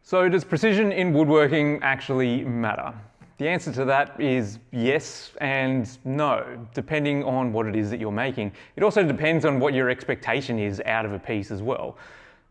So does precision in woodworking actually matter? The answer to that is yes and no, depending on what it is that you're making. It also depends on what your expectation is out of a piece as well.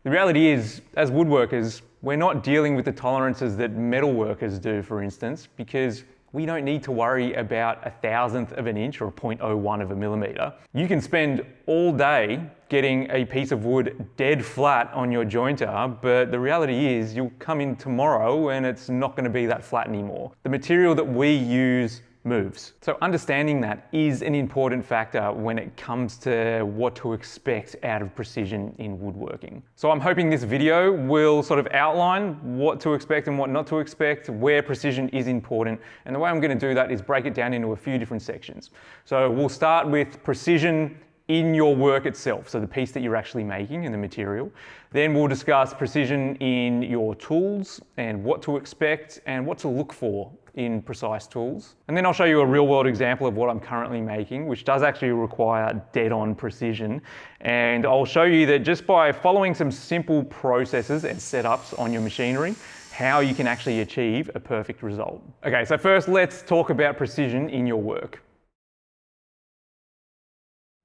The reality is, as woodworkers, we're not dealing with the tolerances that metal workers do, for instance, because we don't need to worry about 1/1000th of an inch or 0.01 of a millimeter. You can spend all day getting a piece of wood dead flat on your jointer, but the reality is you'll come in tomorrow and it's not going to be that flat anymore. The material that we use moves. So understanding that is an important factor when it comes to what to expect out of precision in woodworking. So I'm hoping this video will sort of outline what to expect and what not to expect, where precision is important. And the way I'm going to do that is break it down into a few different sections. So we'll start with precision in your work itself, so the piece that you're actually making and the material. Then we'll discuss precision in your tools and what to expect and what to look for in precise tools. And then I'll show you a real world example of what I'm currently making, which does actually require dead-on precision. And I'll show you that just by following some simple processes and setups on your machinery, how you can actually achieve a perfect result. Okay, so first let's talk about precision in your work.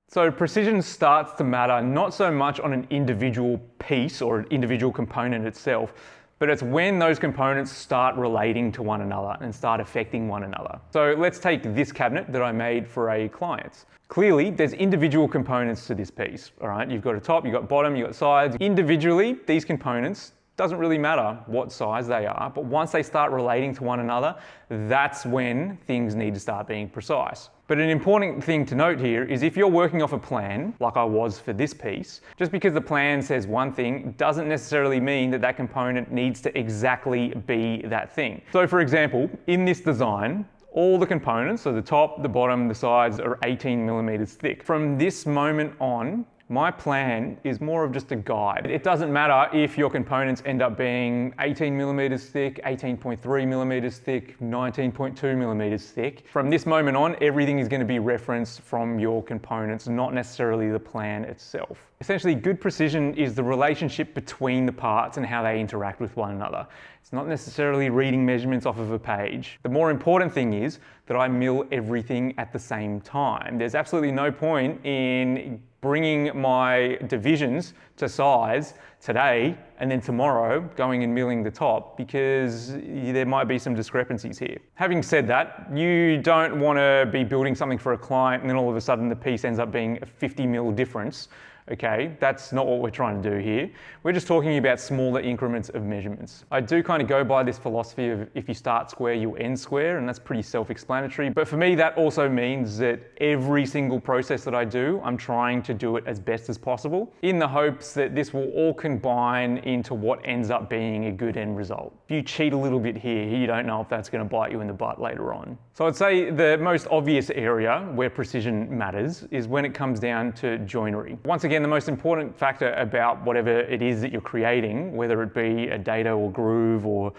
So precision starts to matter not so much on an individual piece or an individual component itself, but it's when those components start relating to one another and start affecting one another. So let's take this cabinet that I made for a client. Clearly, there's individual components to this piece, all right? You've got a top, you've got bottom, you've got sides. Individually, these components, doesn't really matter what size they are, but once they start relating to one another, that's when things need to start being precise. But an important thing to note here is if you're working off a plan, like I was for this piece, just because the plan says one thing doesn't necessarily mean that that component needs to exactly be that thing. So for example, in this design, all the components, so the top, the bottom, the sides, are 18 millimeters thick. From this moment on, my plan is more of just a guide. It doesn't matter if your components end up being 18 millimeters thick, 18.3 millimeters thick, 19.2 millimeters thick. From this moment on, everything is going to be referenced from your components, not necessarily the plan itself. Essentially, good precision is the relationship between the parts and how they interact with one another. It's not necessarily reading measurements off of a page. The more important thing is that I mill everything at the same time. There's absolutely no point in bringing my divisions to size today and then tomorrow going and milling the top, because there might be some discrepancies here. Having said that, you don't want to be building something for a client and then all of a sudden the piece ends up being a 50 mil difference. Okay, that's not what we're trying to do here. We're just talking about smaller increments of measurements. I do kind of go by this philosophy of if you start square, you'll end square, and that's pretty self-explanatory. But for me, that also means that every single process that I do, I'm trying to do it as best as possible in the hopes that this will all combine into what ends up being a good end result. If you cheat a little bit here, you don't know if that's going to bite you in the butt later on. So I'd say the most obvious area where precision matters is when it comes down to joinery. Once again, the most important factor about whatever it is that you're creating, whether it be a dado or groove or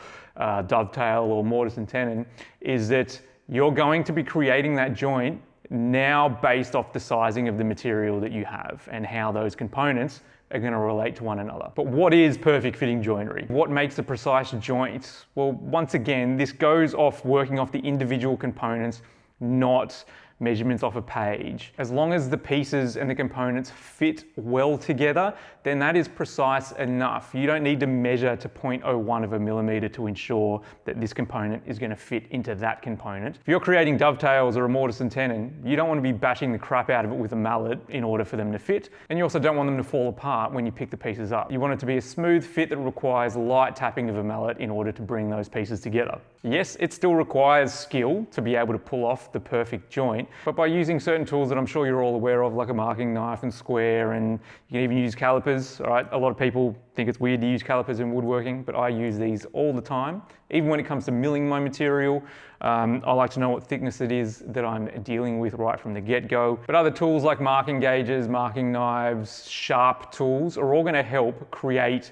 dovetail or mortise and tenon, is that you're going to be creating that joint now based off the sizing of the material that you have and how those components are going to relate to one another. But what is perfect fitting joinery? What makes a precise joint? Well, once again, this goes off working off the individual components, not measurements off a page. As long as the pieces and the components fit well together, then that is precise enough. You don't need to measure to 0.01 of a millimeter to ensure that this component is going to fit into that component. If you're creating dovetails or a mortise and tenon, you don't want to be bashing the crap out of it with a mallet in order for them to fit. And you also don't want them to fall apart when you pick the pieces up. You want it to be a smooth fit that requires light tapping of a mallet in order to bring those pieces together. Yes, it still requires skill to be able to pull off the perfect joint, but by using certain tools that I'm sure you're all aware of, like a marking knife and square, and you can even use calipers, all right? A lot of people think it's weird to use calipers in woodworking, but I use these all the time. Even when it comes to milling my material, I like to know what thickness it is that I'm dealing with right from the get-go. But other tools like marking gauges, marking knives, sharp tools are all going to help create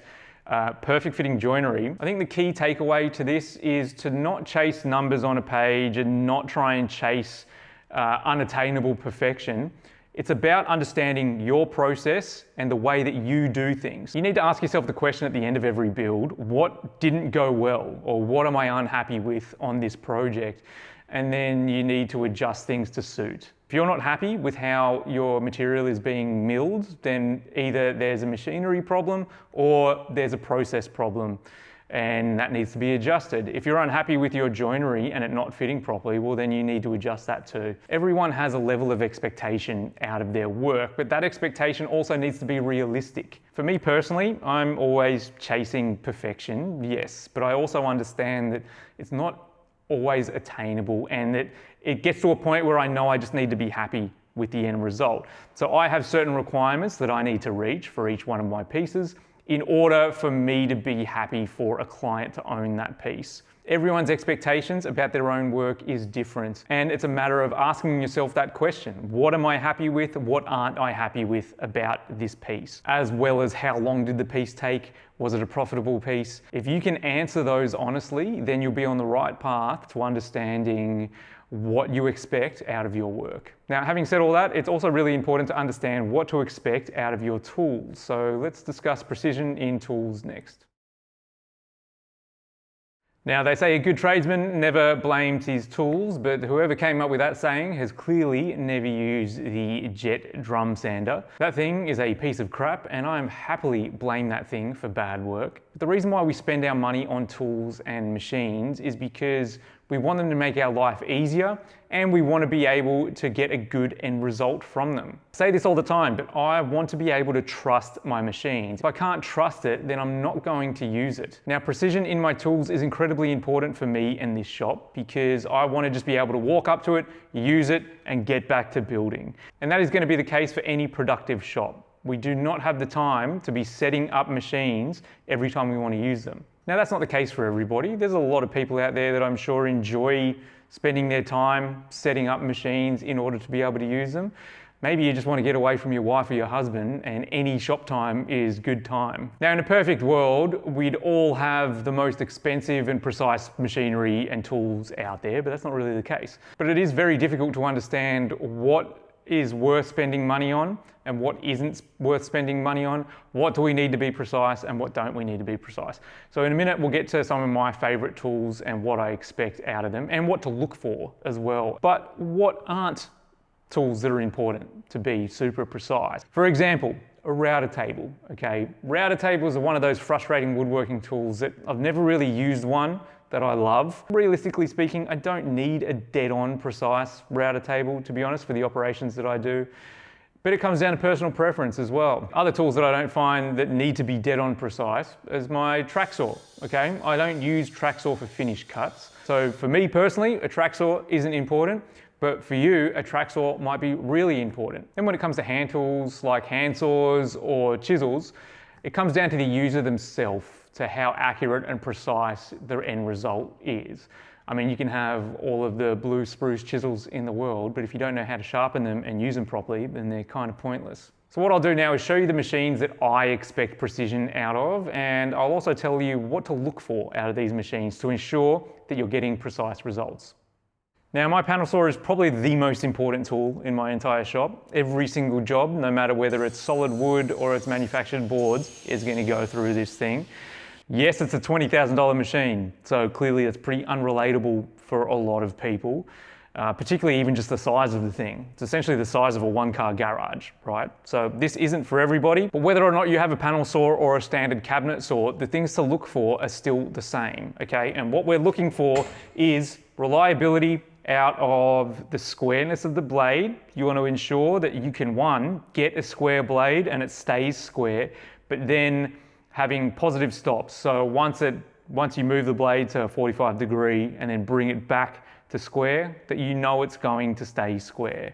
perfect fitting joinery. I think the key takeaway to this is to not chase numbers on a page and not try and chase unattainable perfection. It's about understanding your process and the way that you do things. You need to ask yourself the question at the end of every build, what didn't go well, or what am I unhappy with on this project? And then you need to adjust things to suit. If you're not happy with how your material is being milled, then either there's a machinery problem or there's a process problem, and that needs to be adjusted. If you're unhappy with your joinery and it not fitting properly, well, then you need to adjust that too. Everyone has a level of expectation out of their work, but that expectation also needs to be realistic. For me personally, I'm always chasing perfection, yes, but I also understand that it's not always attainable and that it gets to a point where I know I just need to be happy with the end result. So I have certain requirements that I need to reach for each one of my pieces in order for me to be happy for a client to own that piece. Everyone's expectations about their own work is different, and it's a matter of asking yourself that question. What am I happy with? What aren't I happy with about this piece? As well as how long did the piece take? Was it a profitable piece? If you can answer those honestly, then you'll be on the right path to understanding what you expect out of your work. Now, having said all that, it's also really important to understand what to expect out of your tools. So let's discuss precision in tools next. Now, they say a good tradesman never blames his tools, but whoever came up with that saying has clearly never used the jet drum sander. That thing is a piece of crap, and I happily blame that thing for bad work. But the reason why we spend our money on tools and machines is because we want them to make our life easier, and we want to be able to get a good end result from them. I say this all the time, but I want to be able to trust my machines. If I can't trust it, then I'm not going to use it. Now, precision in my tools is incredibly important for me in this shop because I want to just be able to walk up to it, use it, and get back to building. And that is going to be the case for any productive shop. We do not have the time to be setting up machines every time we want to use them. Now, that's not the case for everybody. There's a lot of people out there that I'm sure enjoy spending their time setting up machines in order to be able to use them. Maybe you just want to get away from your wife or your husband, and any shop time is good time. Now, in a perfect world, we'd all have the most expensive and precise machinery and tools out there, but that's not really the case. But it is very difficult to understand what is worth spending money on and what isn't worth spending money on. What do we need to be precise and what don't we need to be precise? So in a minute, we'll get to some of my favorite tools and what I expect out of them and what to look for as well. But what aren't tools that are important to be super precise? For example, a router table, okay? Router tables are one of those frustrating woodworking tools that I've never really used one that I love. Realistically speaking, I don't need a dead-on precise router table, to be honest, for the operations that I do. But it comes down to personal preference as well. Other tools that I don't find that need to be dead-on precise is my track saw, okay? I don't use track saw for finished cuts. So for me personally, a track saw isn't important, but for you, a track saw might be really important. And when it comes to hand tools like hand saws or chisels, it comes down to the user themselves, to how accurate and precise their end result is. I mean, you can have all of the blue spruce chisels in the world, but if you don't know how to sharpen them and use them properly, then they're kind of pointless. So what I'll do now is show you the machines that I expect precision out of, and I'll also tell you what to look for out of these machines to ensure that you're getting precise results. Now, my panel saw is probably the most important tool in my entire shop. Every single job, no matter whether it's solid wood or it's manufactured boards, is going to go through this thing. Yes, it's a $20,000 machine, so clearly it's pretty unrelatable for a lot of people, particularly even just the size of the thing. It's essentially the size of a one-car garage, right? So this isn't for everybody, but whether or not you have a panel saw or a standard cabinet saw, the things to look for are still the same, okay? And what we're looking for is reliability out of the squareness of the blade. You want to ensure that you can, one, get a square blade and it stays square, but then having positive stops. So once you move the blade to a 45 degree and then bring it back to square, that you know it's going to stay square.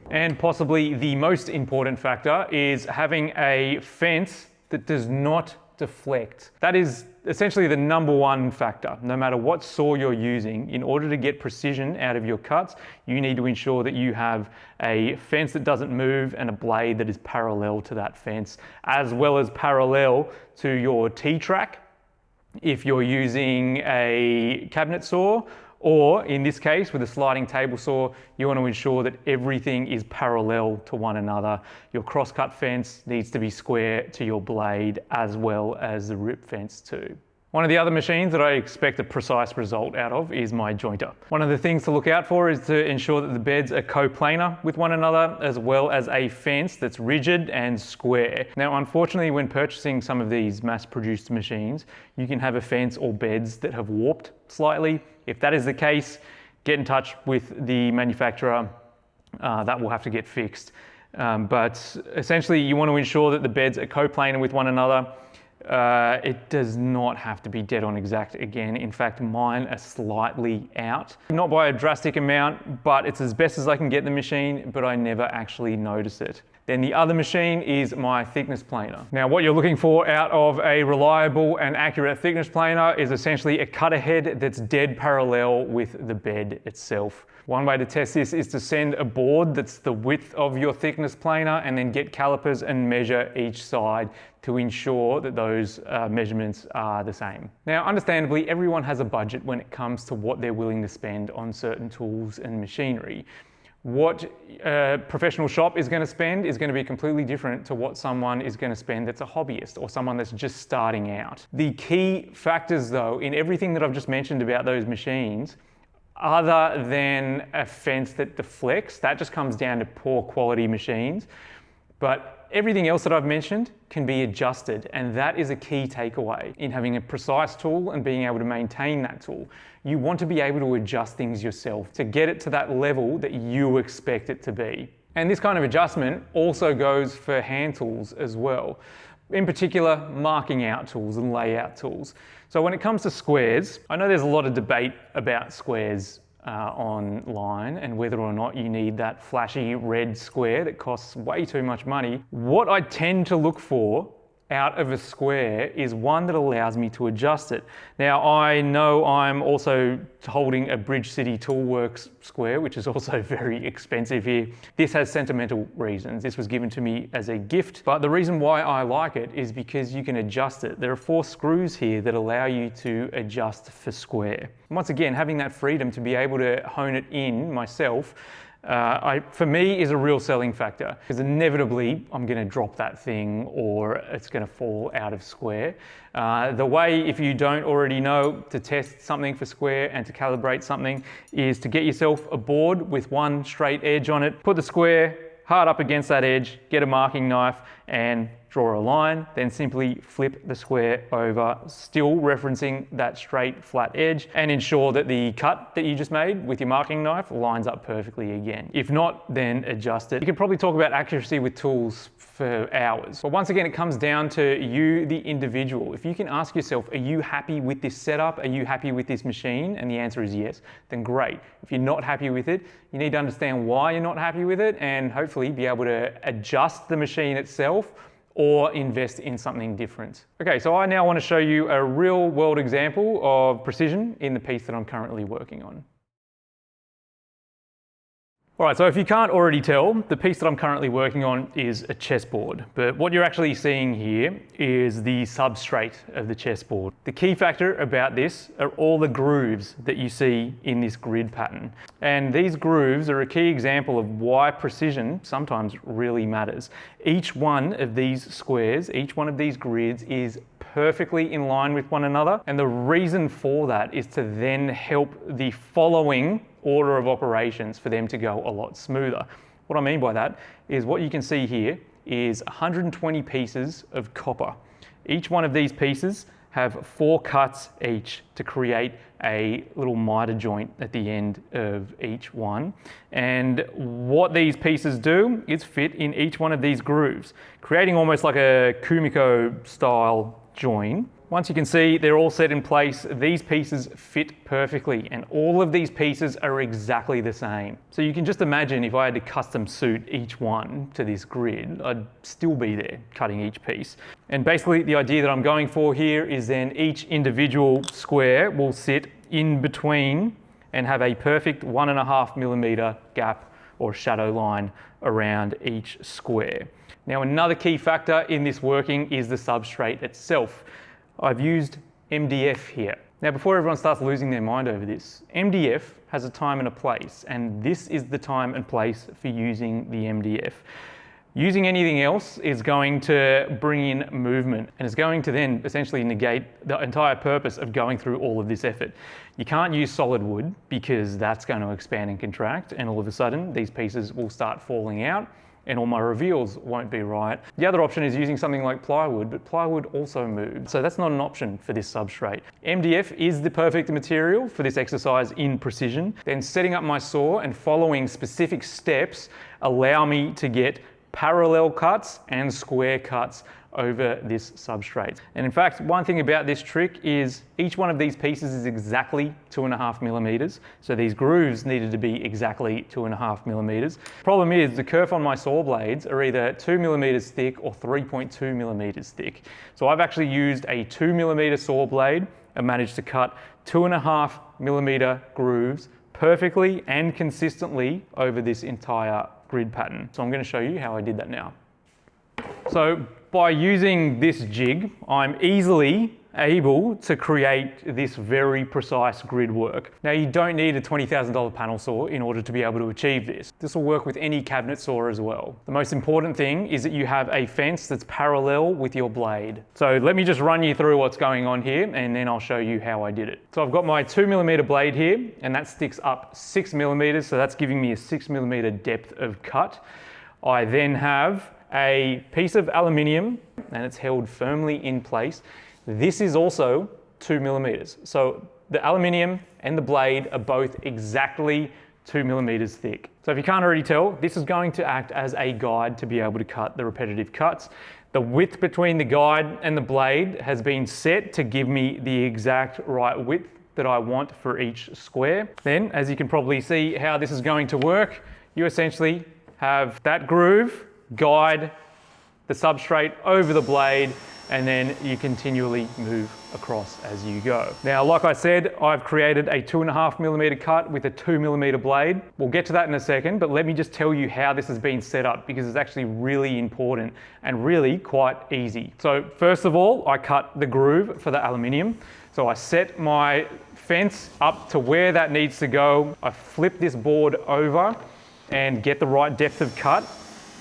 And possibly the most important factor is having a fence that does not deflect. That is essentially the number one factor. No matter what saw you're using, in order to get precision out of your cuts, you need to ensure that you have a fence that doesn't move and a blade that is parallel to that fence, as well as parallel to your T-track if you're using a cabinet saw, Or in this case, with a sliding table saw, you want to ensure that everything is parallel to one another. Your cross-cut fence needs to be square to your blade, as well as the rip fence too. One of the other machines that I expect a precise result out of is my jointer. One of the things to look out for is to ensure that the beds are coplanar with one another, as well as a fence that's rigid and square. Now, unfortunately, when purchasing some of these mass-produced machines, you can have a fence or beds that have warped slightly. If that is the case, get in touch with the manufacturer. That will have to get fixed. But essentially, you want to ensure that the beds are coplanar with one another. It does not have to be dead on exact again. In fact, mine are slightly out. Not by a drastic amount, but it's as best as I can get the machine, but I never actually notice it. Then the other machine is my thickness planer. Now, what you're looking for out of a reliable and accurate thickness planer is essentially a cutter head that's dead parallel with the bed itself. One way to test this is to send a board that's the width of your thickness planer and then get calipers and measure each side to ensure that those measurements are the same. Now, understandably, everyone has a budget when it comes to what they're willing to spend on certain tools and machinery. What a professional shop is going to spend is going to be completely different to what someone is going to spend that's a hobbyist or someone that's just starting out. The key factors, though, in everything that I've just mentioned about those machines, other than a fence that deflects, that just comes down to poor quality machines. But everything else that I've mentioned can be adjusted, and that is a key takeaway in having a precise tool and being able to maintain that tool. You want to be able to adjust things yourself to get it to that level that you expect it to be. And this kind of adjustment also goes for hand tools as well. In particular, marking out tools and layout tools. So when it comes to squares, I know there's a lot of debate about squares online and whether or not you need that flashy red square that costs way too much money. What I tend to look for out of a square is one that allows me to adjust it. Now, I know I'm also holding a Bridge City Toolworks square, which is also very expensive here. This has sentimental reasons. This was given to me as a gift, but the reason why I like it is because you can adjust it. There are 4 screws here that allow you to adjust for square. Once again, having that freedom to be able to hone it in myself for me is a real selling factor, because inevitably I'm going to drop that thing or it's going to fall out of square. The way, if you don't already know, to test something for square and to calibrate something is to get yourself a board with one straight edge on it, put the square hard up against that edge, get a marking knife and draw a line, then simply flip the square over, still referencing that straight flat edge, and ensure that the cut that you just made with your marking knife lines up perfectly again. If not, then adjust it. You can probably talk about accuracy with tools for hours. But once again, it comes down to you, the individual. If you can ask yourself, are you happy with this setup? Are you happy with this machine? And the answer is yes, then great. If you're not happy with it, you need to understand why you're not happy with it and hopefully be able to adjust the machine itself or invest in something different. Okay, so I now want to show you a real world example of precision in the piece that I'm currently working on. All right, so if you can't already tell, the piece that I'm currently working on is a chessboard, but what you're actually seeing here is the substrate of the chessboard. The key factor about this are all the grooves that you see in this grid pattern. And these grooves are a key example of why precision sometimes really matters. Each one of these squares, each one of these grids is perfectly in line with one another. And the reason for that is to then help the following order of operations for them to go a lot smoother. What I mean by that is what you can see here is 120 pieces of copper. Each one of these pieces have 4 cuts each to create a little miter joint at the end of each one. And what these pieces do is fit in each one of these grooves, creating almost like a Kumiko style join. Once you can see they're all set in place, these pieces fit perfectly and all of these pieces are exactly the same. So you can just imagine if I had to custom suit each one to this grid, I'd still be there cutting each piece. And basically the idea that I'm going for here is then each individual square will sit in between and have a perfect 1.5 millimeter gap or shadow line around each square. Now, another key factor in this working is the substrate itself. I've used MDF here. Now, before everyone starts losing their mind over this, MDF has a time and a place, and this is the time and place for using the MDF. Using anything else is going to bring in movement, and it's going to then essentially negate the entire purpose of going through all of this effort. You can't use solid wood because that's going to expand and contract, and all of a sudden these pieces will start falling out and all my reveals won't be right. The other option is using something like plywood, but plywood also moves, so that's not an option for this substrate. MDF is the perfect material for this exercise in precision. Then setting up my saw and following specific steps allow me to get parallel cuts and square cuts over this substrate. And in fact, one thing about this trick is each one of these pieces is exactly 2.5 millimeters. So these grooves needed to be exactly 2.5 millimeters. Problem is the kerf on my saw blades are either 2 millimeters thick or 3.2 millimeters thick. So I've actually used a 2 millimeter saw blade and managed to cut 2.5 millimeter grooves perfectly and consistently over this entire grid pattern. So I'm going to show you how I did that now. So by using this jig, I'm easily able to create this very precise grid work. Now, you don't need a $20,000 panel saw in order to be able to achieve this. This will work with any cabinet saw as well. The most important thing is that you have a fence that's parallel with your blade. So let me just run you through what's going on here and then I'll show you how I did it. So I've got my 2 millimeter blade here and that sticks up 6 millimeters. So that's giving me a 6 millimeter depth of cut. I then have a piece of aluminium and it's held firmly in place. This is also 2 millimeters. So the aluminium and the blade are both exactly 2 millimeters thick. So if you can't already tell, this is going to act as a guide to be able to cut the repetitive cuts. The width between the guide and the blade has been set to give me the exact right width that I want for each square. Then, as you can probably see how this is going to work, you essentially have that groove guide the substrate over the blade, and then you continually move across as you go. Now, like I said, I've created a 2.5 millimeter cut with a 2 millimeter blade. We'll get to that in a second, but let me just tell you how this has been set up because it's actually really important and really quite easy. So first of all, I cut the groove for the aluminium. So I set my fence up to where that needs to go. I flip this board over and get the right depth of cut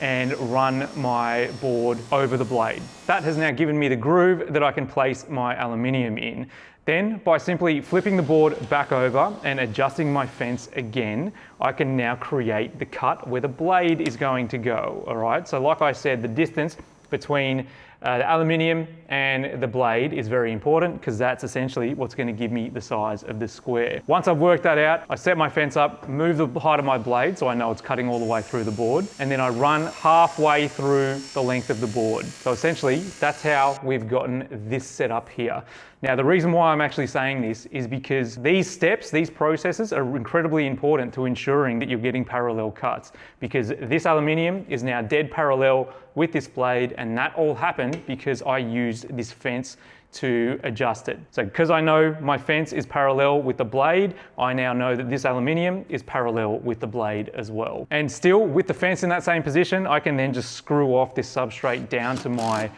and run my board over the blade. That has now given me the groove that I can place my aluminium in. Then by simply flipping the board back over and adjusting my fence again, I can now create the cut where the blade is going to go, all right? So like I said, the distance between the aluminium and the blade is very important because that's essentially what's going to give me the size of the square. Once I've worked that out, I set my fence up, move the height of my blade so I know it's cutting all the way through the board, and then I run halfway through the length of the board. So essentially, that's how we've gotten this set up here. Now, the reason why I'm actually saying this is because these steps, these processes are incredibly important to ensuring that you're getting parallel cuts, because this aluminium is now dead parallel with this blade, and that all happened because I used this fence to adjust it. So because I know my fence is parallel with the blade, I now know that this aluminium is parallel with the blade as well. And still, with the fence in that same position, I can then just screw off this substrate down to my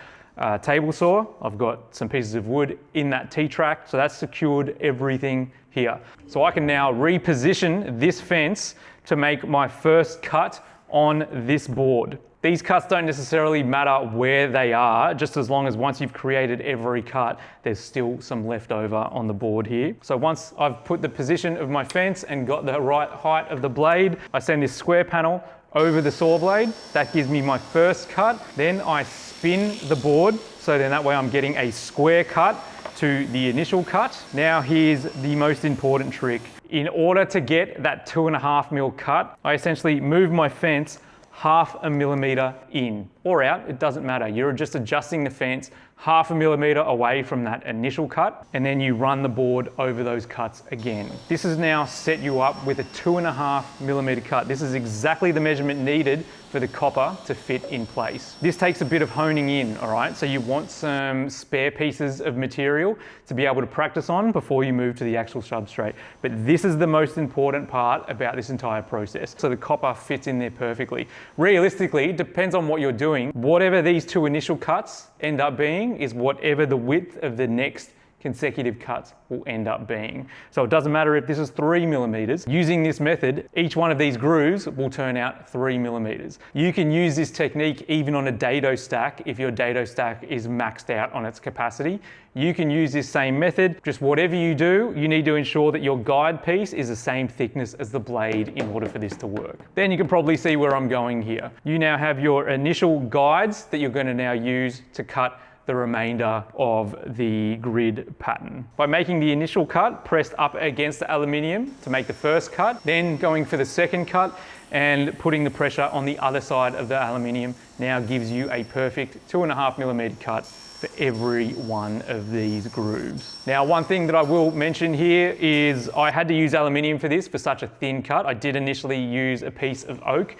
table saw. I've got some pieces of wood in that T-track, so that's secured everything here. So I can now reposition this fence to make my first cut on this board. These cuts don't necessarily matter where they are, just as long as once you've created every cut, there's still some left over on the board here. So once I've put the position of my fence and got the right height of the blade, I send this square panel over the saw blade. That gives me my first cut. Then I spin the board, so then that way I'm getting a square cut to the initial cut. Now here's the most important trick. In order to get that 2.5 mil cut, I essentially move my fence 0.5 millimeter in or out, it doesn't matter. You're just adjusting the fence 0.5 millimeter away from that initial cut, and then you run the board over those cuts again. This has now set you up with a 2.5 millimeter cut. This is exactly the measurement needed for the copper to fit in place. This takes a bit of honing in, all right? So you want some spare pieces of material to be able to practice on before you move to the actual substrate. But this is the most important part about this entire process. So the copper fits in there perfectly. Realistically, it depends on what you're doing. Whatever these two initial cuts end up being is whatever the width of the next consecutive cuts will end up being. So it doesn't matter if this is 3 millimeters. Using this method, each one of these grooves will turn out 3 millimeters. You can use this technique even on a dado stack if your dado stack is maxed out on its capacity. You can use this same method. Just whatever you do, you need to ensure that your guide piece is the same thickness as the blade in order for this to work. Then you can probably see where I'm going here. You now have your initial guides that you're going to now use to cut the remainder of the grid pattern. By making the initial cut pressed up against the aluminium to make the first cut, then going for the second cut and putting the pressure on the other side of the aluminium now gives you a perfect 2.5 millimeter cut for every one of these grooves. Now, one thing that I will mention here is I had to use aluminium for this for such a thin cut. I did initially use a piece of oak,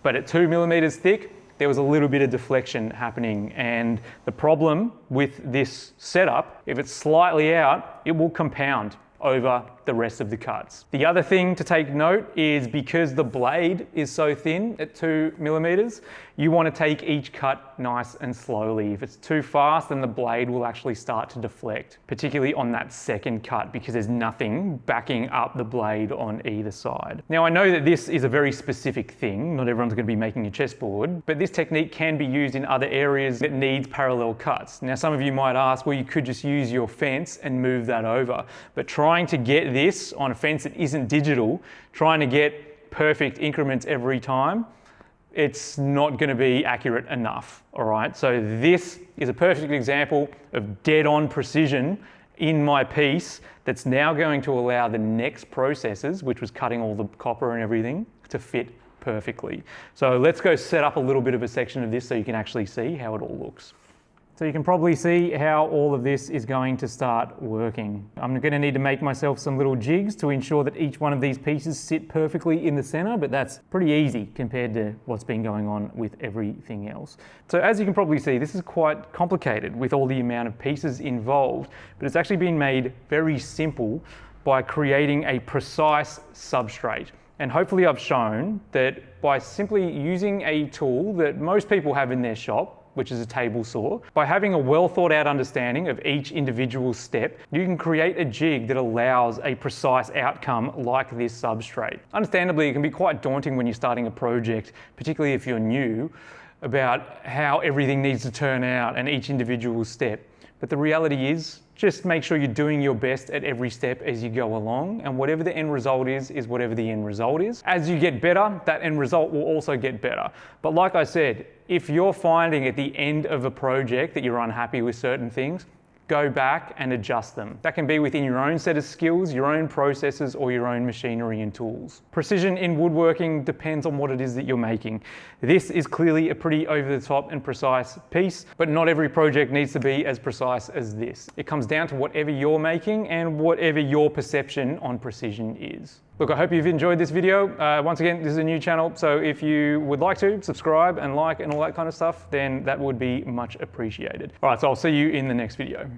but at 2 millimeters thick, there was a little bit of deflection happening, and the problem with this setup, if it's slightly out, it will compound over the rest of the cuts. The other thing to take note is because the blade is so thin at 2 millimeters, you want to take each cut nice and slowly. If it's too fast, then the blade will actually start to deflect, particularly on that second cut because there's nothing backing up the blade on either side. Now, I know that this is a very specific thing. Not everyone's going to be making a chessboard, but this technique can be used in other areas that needs parallel cuts. Now, some of you might ask, well, you could just use your fence and move that over, but trying to get this on a fence that isn't digital, trying to get perfect increments every time, it's not going to be accurate enough. All right, so this is a perfect example of dead-on precision in my piece that's now going to allow the next processes, which was cutting all the copper and everything, to fit perfectly. So let's go set up a little bit of a section of this so you can actually see how it all looks. So you can probably see how all of this is going to start working. I'm going to need to make myself some little jigs to ensure that each one of these pieces sit perfectly in the center, but that's pretty easy compared to what's been going on with everything else. So as you can probably see, this is quite complicated with all the amount of pieces involved, but it's actually been made very simple by creating a precise substrate. And hopefully I've shown that by simply using a tool that most people have in their shop, which is a table saw, by having a well thought out understanding of each individual step, you can create a jig that allows a precise outcome like this substrate. Understandably, it can be quite daunting when you're starting a project, particularly if you're new, about how everything needs to turn out and each individual step. But the reality is, just make sure you're doing your best at every step as you go along, and whatever the end result is whatever the end result is. As you get better, that end result will also get better. But like I said, if you're finding at the end of a project that you're unhappy with certain things, go back and adjust them. That can be within your own set of skills, your own processes, or your own machinery and tools. Precision in woodworking depends on what it is that you're making. This is clearly a pretty over the top and precise piece, but not every project needs to be as precise as this. It comes down to whatever you're making and whatever your perception on precision is. Look, I hope you've enjoyed this video. Once again, this is a new channel, so if you would like to subscribe and like and all that kind of stuff, then that would be much appreciated. All right, so I'll see you in the next video.